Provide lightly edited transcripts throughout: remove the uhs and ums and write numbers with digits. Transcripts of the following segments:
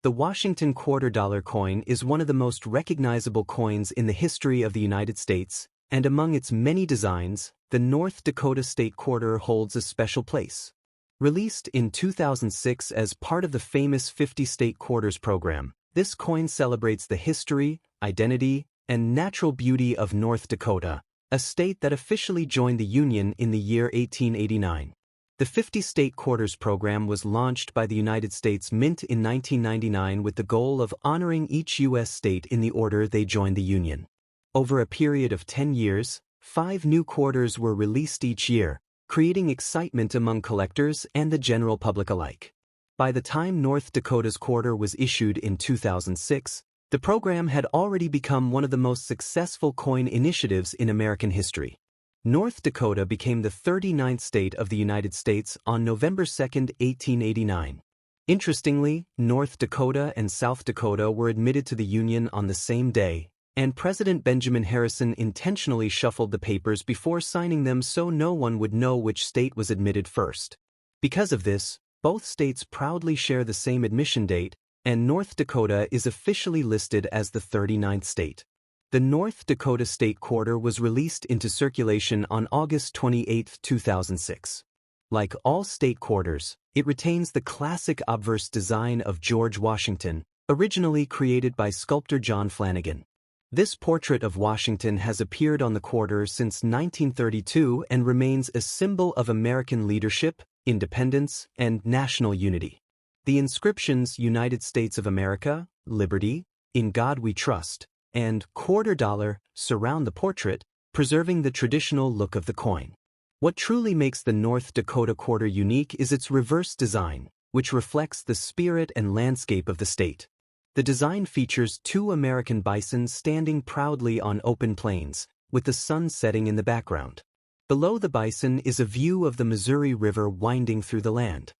The Washington $quarter coin is one of the most recognizable coins in the history of the United States, and among its many designs, the North Dakota state quarter holds a special place. Released in 2006 as part of the famous 50 State Quarters program, this coin celebrates the history, identity, and natural beauty of North Dakota, a state that officially joined the Union in the year 1889. The 50 State Quarters program was launched by the United States Mint in 1999 with the goal of honoring each U.S. state in the order they joined the Union. Over a period of 10 years, 5 new quarters were released each year, creating excitement among collectors and the general public alike. By the time North Dakota's quarter was issued in 2006, the program had already become one of the most successful coin initiatives in American history. North Dakota became the 39th state of the United States on November 2, 1889. Interestingly, North Dakota and South Dakota were admitted to the Union on the same day, and President Benjamin Harrison intentionally shuffled the papers before signing them so no one would know which state was admitted first. Because of this, both states proudly share the same admission date, and North Dakota is officially listed as the 39th state. The North Dakota State Quarter was released into circulation on August 28, 2006. Like all state quarters, it retains the classic obverse design of George Washington, originally created by sculptor John Flanagan. This portrait of Washington has appeared on the quarter since 1932 and remains a symbol of American leadership, independence, and national unity. The inscriptions United States of America, Liberty, In God We Trust, and $quarter surround the portrait, preserving the traditional look of the coin. What truly makes the North Dakota quarter unique is its reverse design, which reflects the spirit and landscape of the state. The design features 2 American bisons standing proudly on open plains, with the sun setting in the background. Below the bison is a view of the Missouri River winding through the land.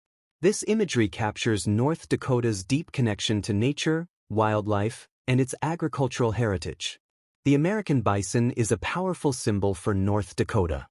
This imagery captures North Dakota's deep connection to nature, wildlife, and its agricultural heritage. The American bison is a powerful symbol for North Dakota.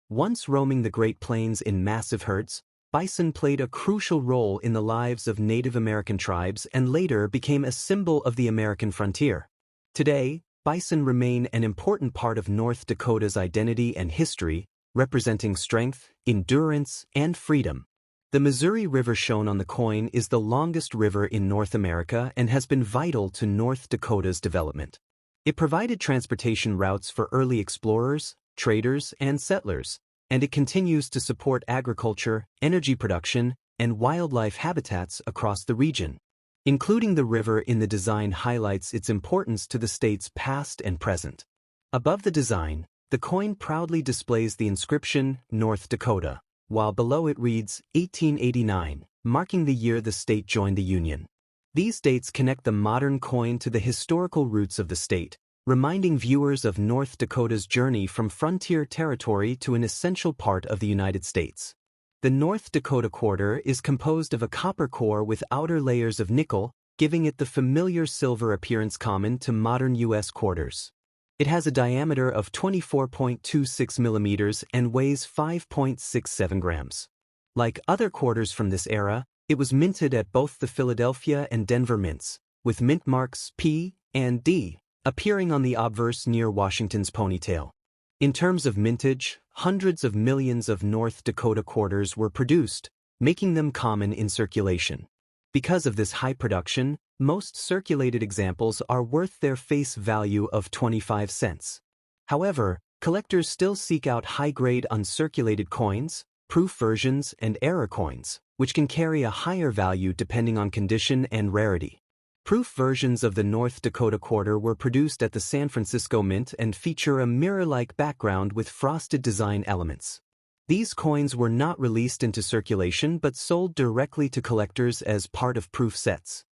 Once roaming the Great Plains in massive herds, bison played a crucial role in the lives of Native American tribes and later became a symbol of the American frontier. Today, bison remain an important part of North Dakota's identity and history, representing strength, endurance, and freedom. The Missouri River shown on the coin is the longest river in North America and has been vital to North Dakota's development. It provided transportation routes for early explorers, traders, and settlers, and it continues to support agriculture, energy production, and wildlife habitats across the region. Including the river in the design highlights its importance to the state's past and present. Above the design, the coin proudly displays the inscription, North Dakota, while below it reads 1889, marking the year the state joined the Union. These dates connect the modern coin to the historical roots of the state, reminding viewers of North Dakota's journey from frontier territory to an essential part of the United States. The North Dakota quarter is composed of a copper core with outer layers of nickel, giving it the familiar silver appearance common to modern U.S. quarters. It has a diameter of 24.26 millimeters and weighs 5.67 grams. Like other quarters from this era, it was minted at both the Philadelphia and Denver mints, with mint marks P and D appearing on the obverse near Washington's ponytail. In terms of mintage, hundreds of millions of North Dakota quarters were produced, making them common in circulation. Because of this high production, most circulated examples are worth their face value of 25 cents. However, collectors still seek out high-grade uncirculated coins, proof versions, and error coins, which can carry a higher value depending on condition and rarity. Proof versions of the North Dakota quarter were produced at the San Francisco Mint and feature a mirror-like background with frosted design elements. These coins were not released into circulation but sold directly to collectors as part of proof sets.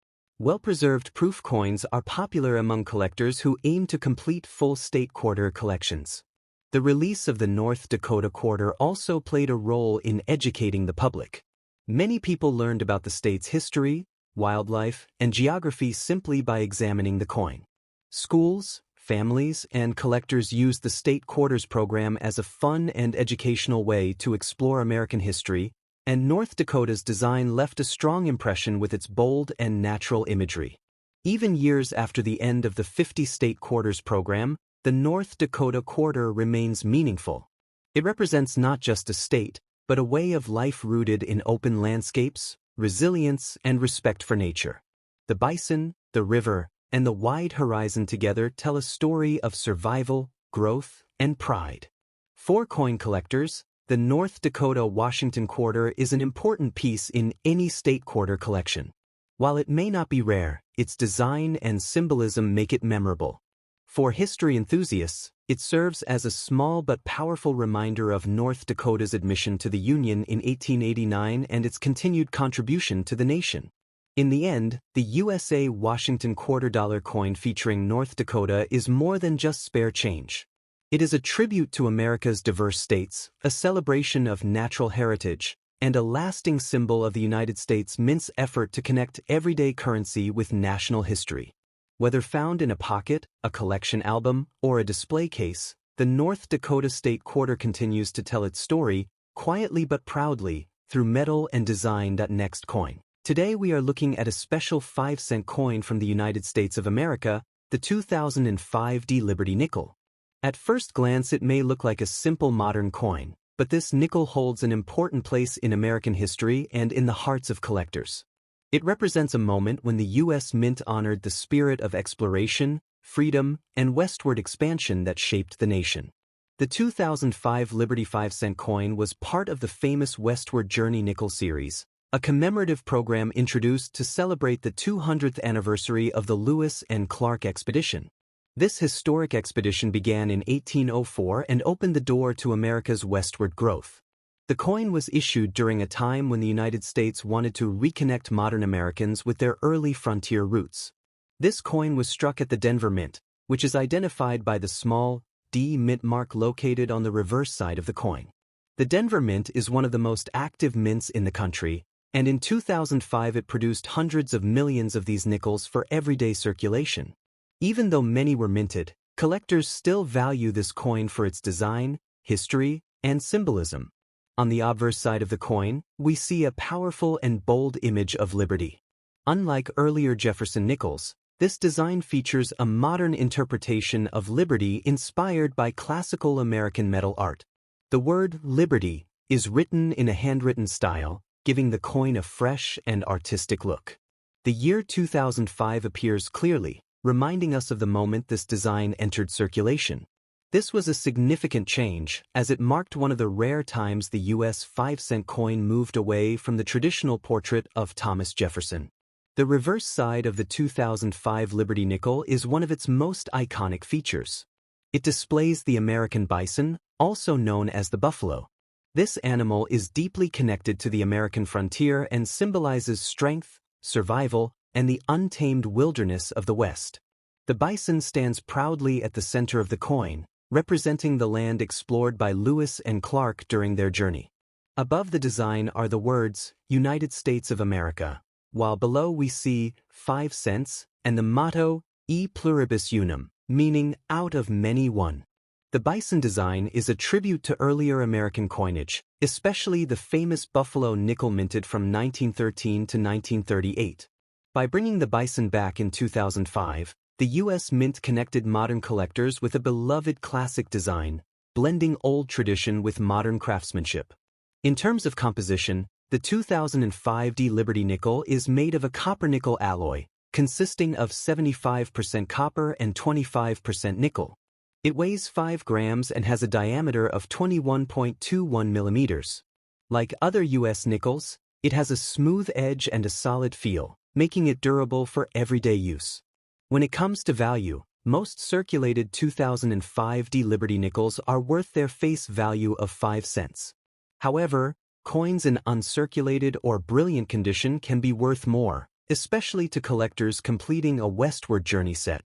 Well-preserved proof coins are popular among collectors who aim to complete full state quarter collections. The release of the North Dakota quarter also played a role in educating the public. Many people learned about the state's history, wildlife, and geography simply by examining the coin. Schools, families, and collectors use the State Quarters program as a fun and educational way to explore American history, and North Dakota's design left a strong impression with its bold and natural imagery. Even years after the end of the 50-state quarters program, the North Dakota quarter remains meaningful. It represents not just a state, but a way of life rooted in open landscapes, resilience, and respect for nature. The bison, the river, and the wide horizon together tell a story of survival, growth, and pride. For coin collectors, the North Dakota-Washington quarter is an important piece in any state quarter collection. While it may not be rare, its design and symbolism make it memorable. For history enthusiasts, it serves as a small but powerful reminder of North Dakota's admission to the Union in 1889 and its continued contribution to the nation. In the end, the USA Washington $quarter coin featuring North Dakota is more than just spare change. It is a tribute to America's diverse states, a celebration of natural heritage, and a lasting symbol of the United States Mint's effort to connect everyday currency with national history. Whether found in a pocket, a collection album, or a display case, the North Dakota State Quarter continues to tell its story, quietly but proudly, through metal and design. Next coin. Today we are looking at a special 5-cent coin from the United States of America, the 2005 Liberty nickel. At first glance it may look like a simple modern coin, but this nickel holds an important place in American history and in the hearts of collectors. It represents a moment when the U.S. Mint honored the spirit of exploration, freedom, and westward expansion that shaped the nation. The 2005 Liberty 5-cent coin was part of the famous Westward Journey nickel series, a commemorative program introduced to celebrate the 200th anniversary of the Lewis and Clark expedition. This historic expedition began in 1804 and opened the door to America's westward growth. The coin was issued during a time when the United States wanted to reconnect modern Americans with their early frontier roots. This coin was struck at the Denver Mint, which is identified by the small D mint mark located on the reverse side of the coin. The Denver Mint is one of the most active mints in the country, and in 2005 it produced hundreds of millions of these nickels for everyday circulation. Even though many were minted, collectors still value this coin for its design, history, and symbolism. On the obverse side of the coin, we see a powerful and bold image of liberty. Unlike earlier Jefferson nickels, this design features a modern interpretation of liberty inspired by classical American metal art. The word liberty is written in a handwritten style, giving the coin a fresh and artistic look. The year 2005 appears clearly, reminding us of the moment this design entered circulation. This was a significant change, as it marked one of the rare times the U.S. 5-cent coin moved away from the traditional portrait of Thomas Jefferson. The reverse side of the 2005 Liberty nickel is one of its most iconic features. It displays the American bison, also known as the buffalo. This animal is deeply connected to the American frontier and symbolizes strength, survival, and the untamed wilderness of the West. The bison stands proudly at the center of the coin, representing the land explored by Lewis and Clark during their journey. Above the design are the words, United States of America, while below we see 5 cents and the motto, E pluribus unum, meaning out of many one. The bison design is a tribute to earlier American coinage, especially the famous buffalo nickel minted from 1913 to 1938. By bringing the bison back in 2005, the U.S. Mint connected modern collectors with a beloved classic design, blending old tradition with modern craftsmanship. In terms of composition, the 2005 Liberty nickel is made of a copper-nickel alloy, consisting of 75% copper and 25% nickel. It weighs 5 grams and has a diameter of 21.21 millimeters. Like other U.S. nickels, it has a smooth edge and a solid feel, making it durable for everyday use. When it comes to value, most circulated 2005 Liberty nickels are worth their face value of 5 cents. However, coins in uncirculated or brilliant condition can be worth more, especially to collectors completing a westward journey set.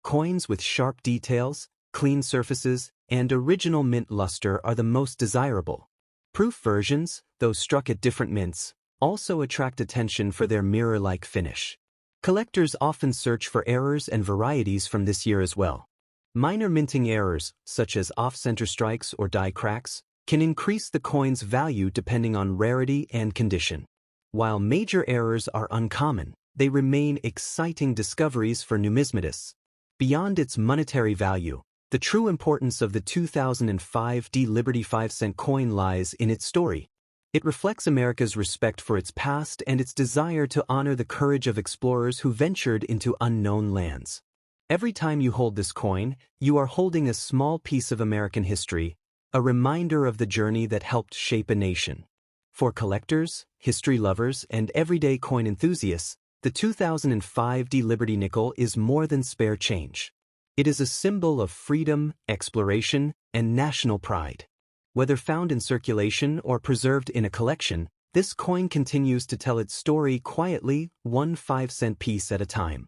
Coins with sharp details, clean surfaces, and original mint luster are the most desirable. Proof versions, though struck at different mints, also attract attention for their mirror-like finish. Collectors often search for errors and varieties from this year as well. Minor minting errors, such as off-center strikes or die cracks, can increase the coin's value depending on rarity and condition. While major errors are uncommon, they remain exciting discoveries for numismatists. Beyond its monetary value, the true importance of the 2005 Liberty 5-cent coin lies in its story. It reflects America's respect for its past and its desire to honor the courage of explorers who ventured into unknown lands. Every time you hold this coin, you are holding a small piece of American history, a reminder of the journey that helped shape a nation. For collectors, history lovers, and everyday coin enthusiasts, the 2005 Liberty nickel is more than spare change. It is a symbol of freedom, exploration, and national pride. Whether found in circulation or preserved in a collection, this coin continues to tell its story quietly, one 5-cent piece at a time.